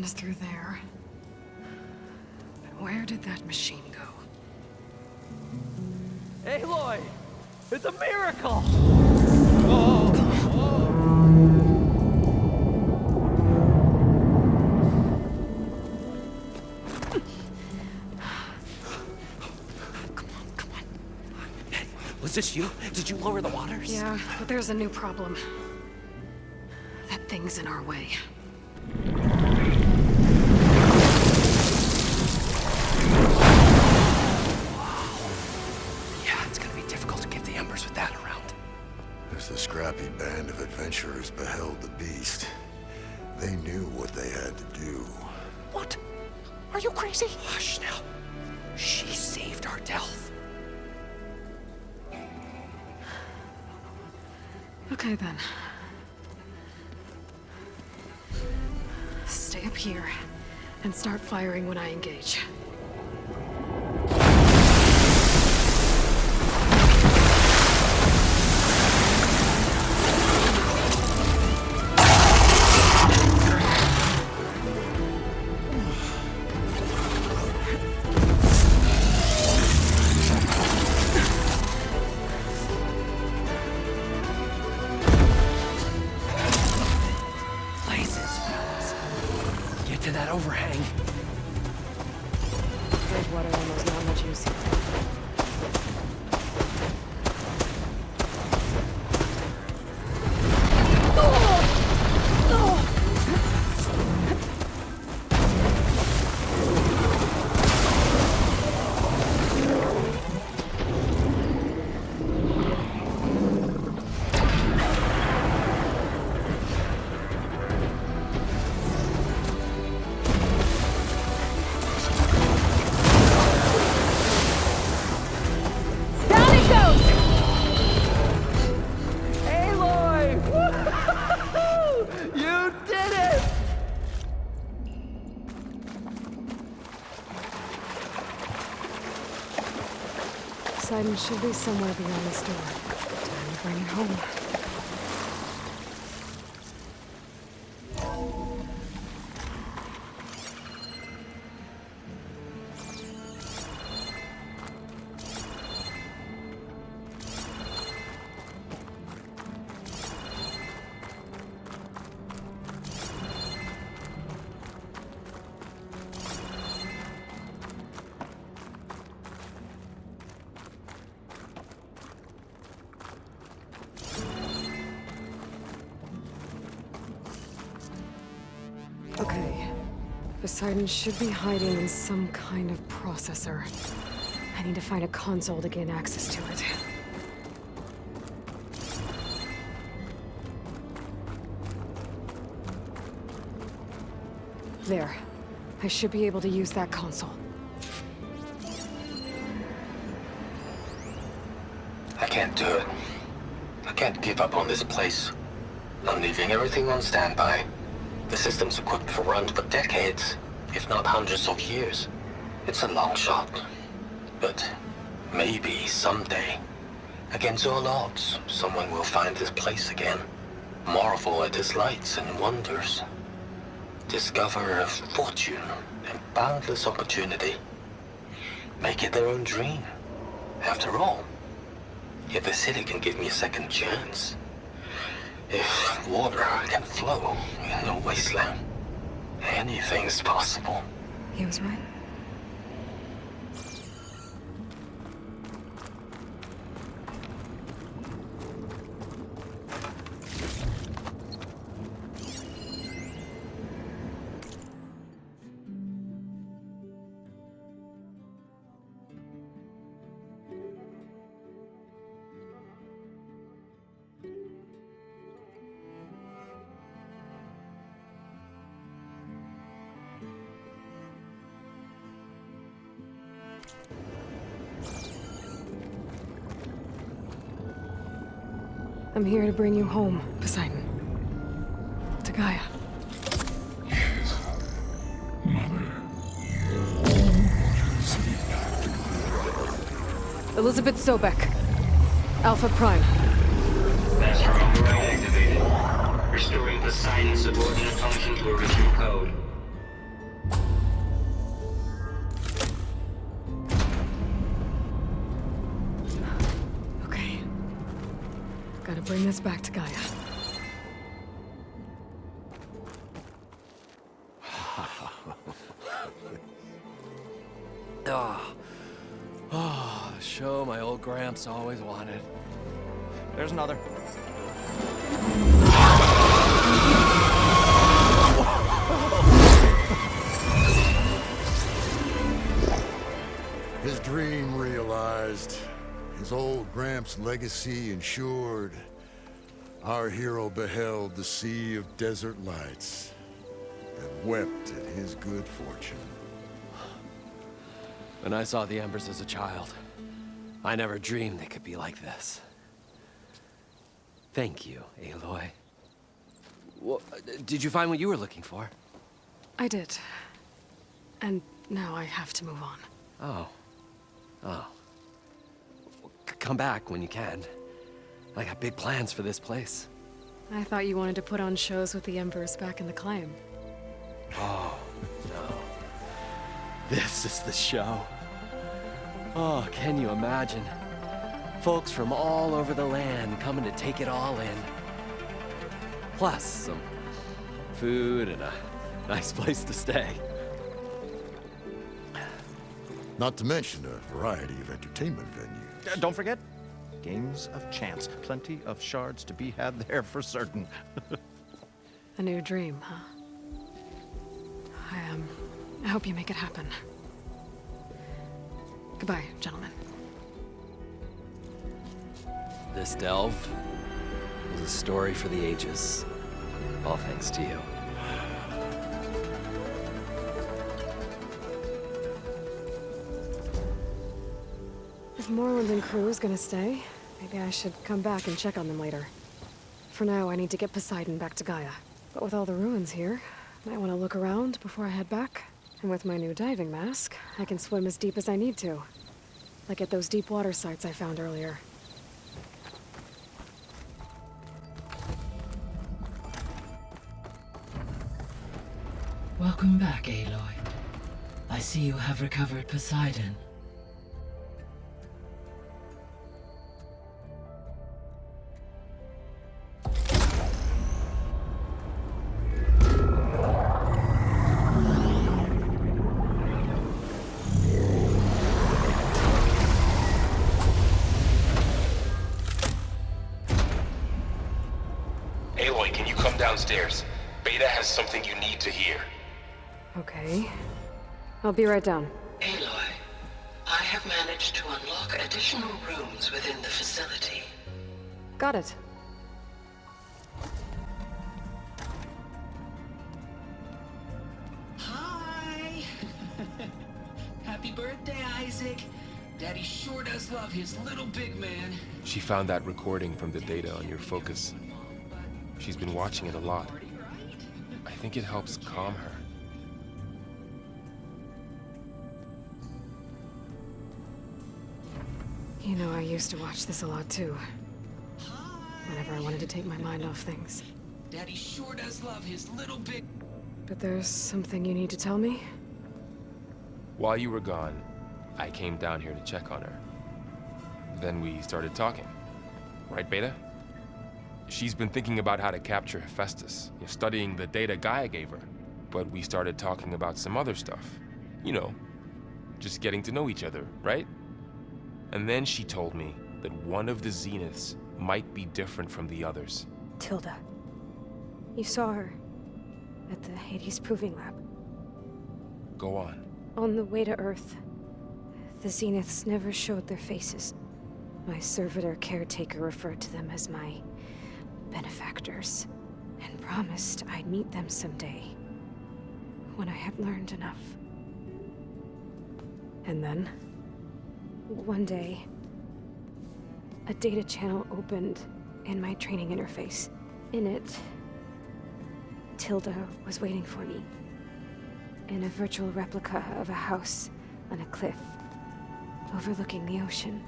is through there. But where did that machine go? Aloy! It's a miracle! Come on. Was this you? Did you lower the waters? Yeah, but there's a new problem. That thing's in our way. Yeah, it's gonna be difficult to get the embers with that around. As the scrappy band of adventurers beheld the beast, they knew what they had to do. What? Are you crazy? Hush now. She saved our Delph. Okay then. Stay up here and start firing when I engage. To that overhang. There's water on those not juicy. Poseidon should be somewhere beyond this door. Time to bring it home. Okay. Poseidon should be hiding in some kind of processor. I need to find a console to gain access to it. There. I should be able to use that console. I can't do it. I can't give up on this place. I'm leaving everything on standby. The system's equipped for runs for decades, if not hundreds of years. It's a long shot. But maybe someday, against all odds, someone will find this place again. Marvel at its lights and wonders. Discover a fortune and boundless opportunity. Make it their own dream. After all, if the city can give me a second chance, if water can flow in a wasteland, anything's possible. He was right. I'm here to bring you home, Poseidon. To Gaia. Mother. Elizabeth Sobek. Alpha Prime. Master override activated. Restoring Poseidon's subordinate function to original code. Gotta bring this back to Gaia. The show my old Gramps always wanted. There's another. His dream realized. His old Gramps' legacy ensured. Our hero beheld the sea of desert lights and wept at his good fortune. When I saw the Embers as a child, I never dreamed they could be like this. Thank you, Aloy. Well, did you find what you were looking for? I did. And now I have to move on. Oh. Come back when you can. I got big plans for this place. I thought you wanted to put on shows with the Embers back in the Claim. Oh, no. This is the show. Oh, can you imagine? Folks from all over the land coming to take it all in. Plus, some food and a nice place to stay. Not to mention a variety of entertainment venues. Don't forget, games of chance. Plenty of shards to be had there for certain. A new dream, huh? I hope you make it happen. Goodbye, gentlemen. This delve was a story for the ages. All thanks to you. If Moreland and crew is gonna stay, maybe I should come back and check on them later. For now, I need to get Poseidon back to Gaia. But with all the ruins here, I might want to look around before I head back. And with my new diving mask, I can swim as deep as I need to. Like at those deep water sites I found earlier. Welcome back, Aloy. I see you have recovered Poseidon. Aloy, can you come downstairs? Beta has something you need to hear. Okay. I'll be right down. Aloy, I have managed to unlock additional rooms within the facility. Got it. Hi! Happy birthday, Isaac. Daddy sure does love his little big man. She found that recording from the data on your focus. She's been watching it a lot. I think it helps calm her. You know, I used to watch this a lot too. Whenever I wanted to take my mind off things. Daddy sure does love his little big... But there's something you need to tell me? While you were gone, I came down here to check on her. Then we started talking. Right, Beta? She's been thinking about how to capture Hephaestus, studying the data Gaia gave her. But we started talking about some other stuff. You know, just getting to know each other, right? And then she told me that one of the Zeniths might be different from the others. Tilda. You saw her at the Hades Proving Lab. Go on. On the way to Earth, the Zeniths never showed their faces. My servitor caretaker referred to them as my benefactors, and promised I'd meet them someday, when I had learned enough. And then, one day, a data channel opened in my training interface. In it, Tilda was waiting for me, in a virtual replica of a house on a cliff, overlooking the ocean.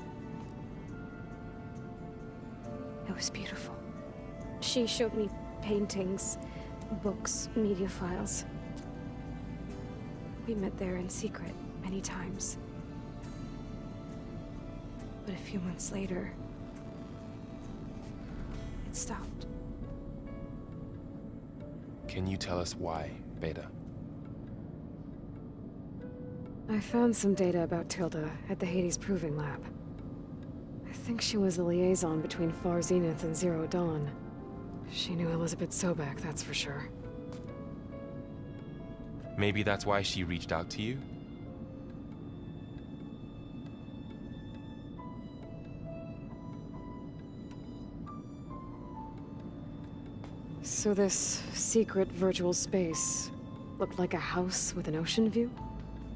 It was beautiful. She showed me paintings, books, media files. We met there in secret many times. But a few months later, stopped. Can you tell us why, Beta? I found some data about Tilda at the Hades Proving Lab. I think she was the liaison between Far Zenith and Zero Dawn. She knew Elizabeth Sobek, that's for sure. Maybe that's why she reached out to you? So this secret virtual space looked like a house with an ocean view?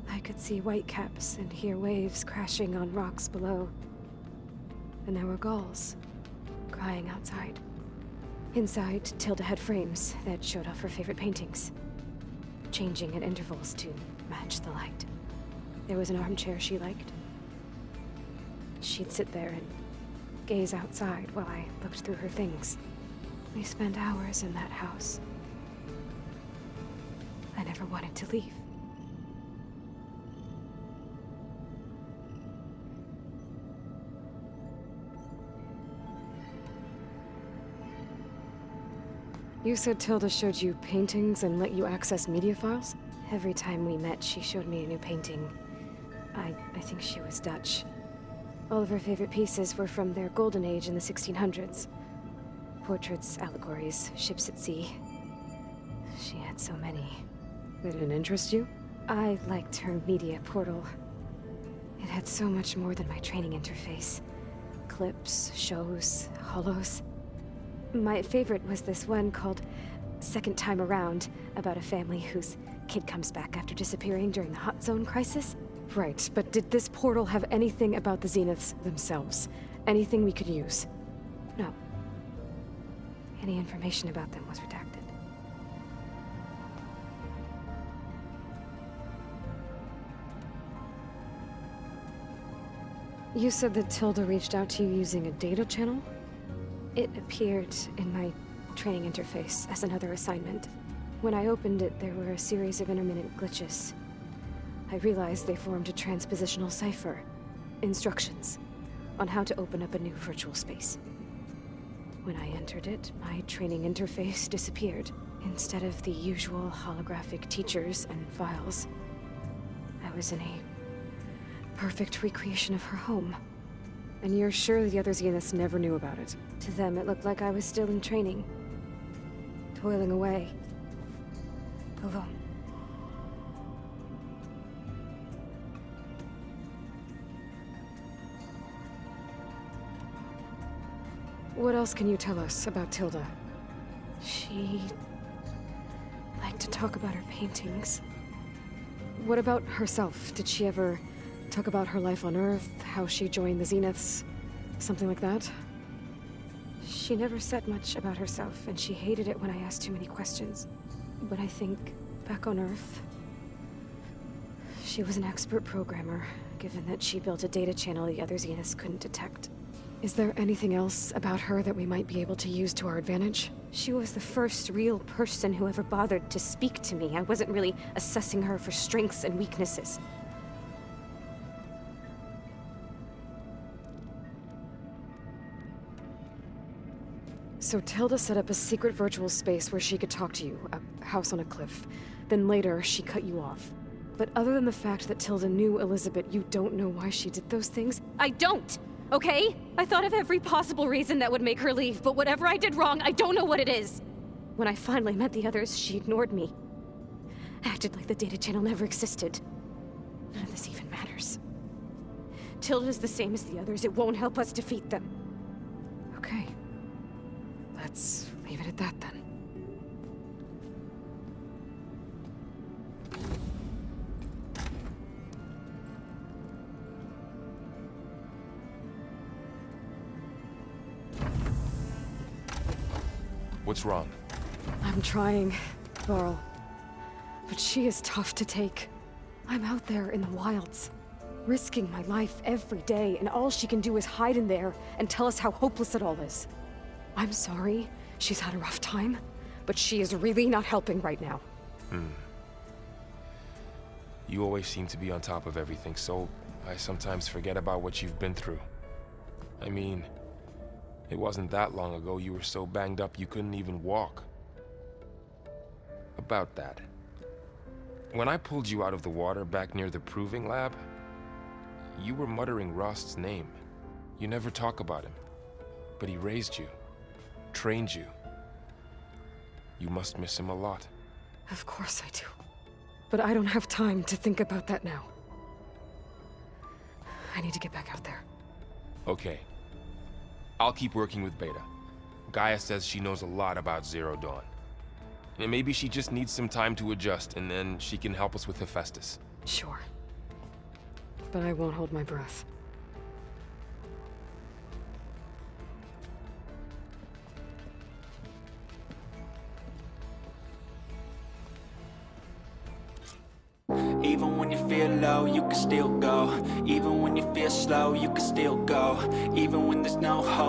I could see whitecaps and hear waves crashing on rocks below. And there were gulls crying outside. Inside, Tilda had frames that showed off her favorite paintings, changing at intervals to match the light. There was an armchair she liked. She'd sit there and gaze outside while I looked through her things. We spent hours in that house. I never wanted to leave. You said Tilda showed you paintings and let you access media files? Every time we met, she showed me a new painting. I think she was Dutch. All of her favorite pieces were from their golden age in the 1600s. Portraits, allegories, ships at sea. She had so many. They didn't interest you? I liked her media portal. It had so much more than my training interface. Clips, shows, holos. My favorite was this one called Second Time Around, about a family whose kid comes back after disappearing during the Hot Zone crisis. Right, but did this portal have anything about the Zeniths themselves? Anything we could use? No. Any information about them was redacted. You said that Tilda reached out to you using a data channel? It appeared in my training interface as another assignment. When I opened it, there were a series of intermittent glitches. I realized they formed a transpositional cipher. Instructions on how to open up a new virtual space. When I entered it, my training interface disappeared. Instead of the usual holographic teachers and files, I was in a perfect recreation of her home. And you're sure the other Zeniths never knew about it? To them, it looked like I was still in training. Toiling away. Alone. What else can you tell us about Tilda? She liked to talk about her paintings. What about herself? Did she ever talk about her life on Earth, how she joined the Zeniths, something like that? She never said much about herself, and she hated it when I asked too many questions. But I think, back on Earth, she was an expert programmer, given that she built a data channel the other Zeniths couldn't detect. Is there anything else about her that we might be able to use to our advantage? She was the first real person who ever bothered to speak to me. I wasn't really assessing her for strengths and weaknesses. So Tilda set up a secret virtual space where she could talk to you, a house on a cliff. Then later, she cut you off. But other than the fact that Tilda knew Elizabeth, you don't know why she did those things? I don't! Okay? I thought of every possible reason that would make her leave, but whatever I did wrong, I don't know what it is. When I finally met the others, she ignored me. Acted like the data channel never existed. None of this even matters. Tilda's the same as the others. It won't help us defeat them. Okay. Let's leave it at that then. What's wrong? I'm trying, Varl. But she is tough to take. I'm out there in the wilds, risking my life every day, and all she can do is hide in there and tell us how hopeless it all is. I'm sorry she's had a rough time, but she is really not helping right now. You always seem to be on top of everything, so I sometimes forget about what you've been through. I mean, It wasn't that long ago you were so banged up you couldn't even walk. About that. When I pulled you out of the water back near the proving lab, you were muttering Rost's name. You never talk about him, but he raised you, trained you. You must miss him a lot. Of course I do. But I don't have time to think about that now. I need to get back out there. Okay. I'll keep working with Beta. Gaia says she knows a lot about Zero Dawn. And maybe she just needs some time to adjust, and then she can help us with Hephaestus. Sure. But I won't hold my breath. Even when you feel low, you can still go. Even when you feel slow, you can still go. Even when there's no hope.